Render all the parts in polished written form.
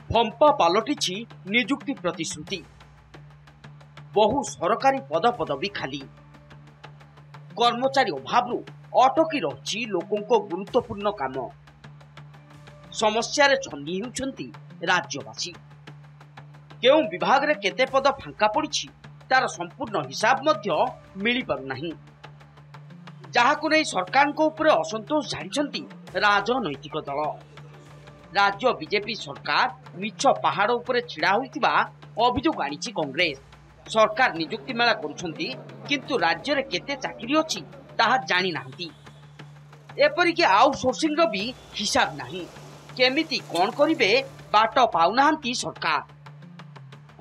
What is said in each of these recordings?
फंपा पलटि निजुक्ति प्रतिश्रुति बहु सरकारी पद पदवी खाली कर्मचारी अभाव अटकी रही लोकों गुरुत्वपूर्ण काम समस्या छंदी होउछंती राज्यवासी केउ विभाग रे केते पद फांका पड़ी तार संपूर्ण हिसाब मध्य मिली पारु नाही जहाकु नै सरकार को ऊपर असंतोष झाड़ी राजनैतिक दल राज्य बीजेपी सरकार मिछ पहाड़ ऊपर छिड़ा होइतिबा अभियोग आनिछि कांग्रेस सरकार नियुक्ति मेला करुछंती किंतु राज्य रे केते चाकरी अछि ताहा जानि नाहंती एपरिक आउटसोर्सिंग रो भी हिसाब नाही केमिति कोन करिवे बाट पाउ नाहंती सरकार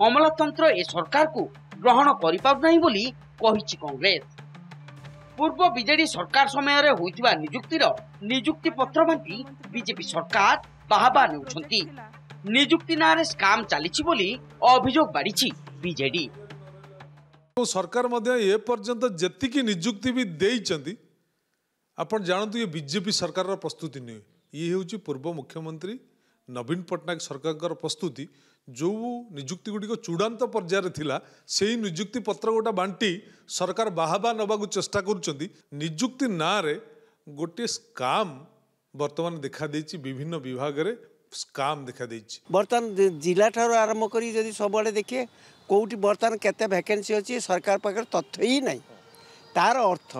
अमलातंत्र ए सरकार को ग्रहण करि पाउ नाही बोली कहिछि कांग्रेस पूर्व बीजेडी सरकार समय रे होइतिबा नियुक्ति पत्र बांटी बीजेपी सरकार बाहाबा नेउछंती नियुक्ति नारे स्काम चलीछि बोली अभियोग बाड़ीछि बीजेडी सरकार मध्य ए पर्यंत जेतिकी नियुक्ति भी देइचंती आपण जानतु ये बीजेपी सरकार रा प्रस्तुति नै ये होउछि पूर्व मुख्यमंत्री नवीन पटनायक सरकार प्रस्तुति जो नियुक्ति गुडी को चूड़ांत पर्यायर थिला सेही नियुक्ति पत्र गोटा बांटी सरकार बाहाबा नबाकू चेष्टा करुचंती नियुक्ति ना रे गोटे स्काम वर्तमान देखा देछि विभिन्न विभाग रे स्काम देखा देछि वर्तमान जिला ठार आरंभ करी जदि सबले देखिए कोउटी वर्तमान केते वैकेंसी अछि सरकार पाकर तथ्य ही नहीं तार अर्थ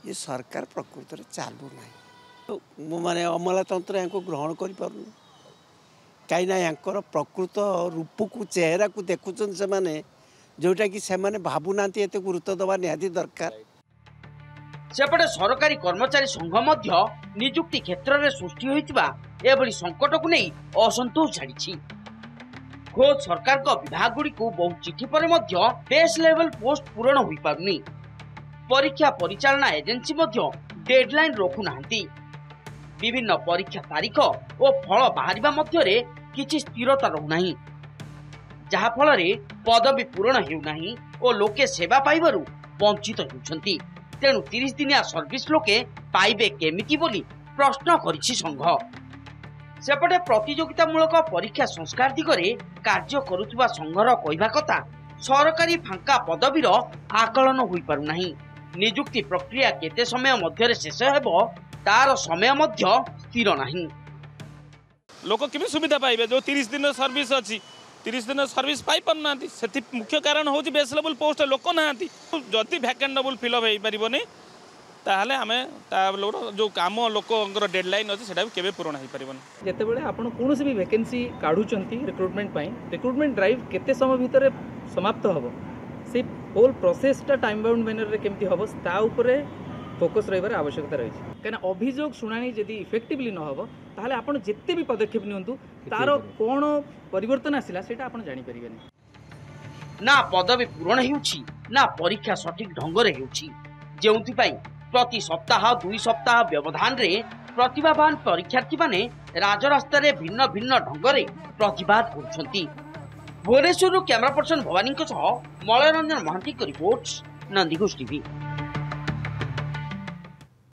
ये सरकार प्रकृत रे चालू नहीं तो माने अमलातंत्र यांको ग्रहण करि पारुनी कहीं ना यांकर प्रकृत रूप को चेहरा को देखुचन से माने जोटा कि से माने भाबुना एते गुरुत्व दबा निहाती दरकार सेपटे सरकारी कर्मचारी संघ मध्य नियुक्ति क्षेत्र में सृष्टि होइतिबा एभली संकट को नहीं असंतोष झाड़ी खोज सरकार को विभाग गुड़ी को बहु चिठी पर मध्य बेस लेवल पोस्ट पूरण होई पारुनी परीक्षा परिचालना एजेंसी मध्य डेडलाइन रखु नाहंती विभिन्न परीक्षा तारीख और फल बाहरिबा मध्यरे किछि स्थिरता रहु नाही जहा फल रे पदवी पूरण हेउ नाही और लोके सेवा पाइबारु वंचित होउछंती तेणु 30 दिनिया सर्विस लोके पाइबे केमिति बोली प्रश्न करिछि संघ सेपटे प्रतियोगितामूलक परीक्षा संस्कार दिगरे कार्य करुवा संघर कहवा कथा सरकारी फांका पदवीर आकलन होई पारु नाही नियुक्ति प्रक्रिया केते समय मध्यरे शेष हेबो तार समय मध्य स्थिर नाही लोक केमि सुविधा पाइबे जो 30 दिन सर्विस अछि 30 दिन सर्विस पाई पारना से मुख्य कारण हूँ बेस लेवल पोस्ट लोक ना जदि भैकेंट डबल फिलअप हो पारन ताहले आमे जो काम लोकर डेडलाइन अच्छे से केवे पूरण हो पारन जिते आपड़ कौन भी वैकेंसी काढ़ुंट रिक्रुटमेंट रिक्रुटमेंट ड्राइव केते समय भितर समाप्त हम से होल प्रोसेसटा टाइम बाउंड मैनर केमती हम ताऊपर फोकस रही आवश्यकता रही कहीं अभियोग शुणाणी जदि इफेक्टिवली न हो ताहले आपण जिते भी पदक्षेप नियंतु तार कौन परिवर्तन आसिला सेटा आपण जानि परिबेनी ना पदवी पूरण हेउछि ना परीक्षा सठिक ढंग रे हेउछि जेउथि पई प्रति सप्ताह 2 सप्ताह व्यवधान रे प्रतिभावान परीक्षार्थी माने राजरास्ता रे भिन्न भिन्न ढंग रे प्रतिवाद करुछंती भुवनेश्वर कैमरा पर्सन भवानी सह मलय रंजन महांती रिपोर्ट नंदीघोष टीवी।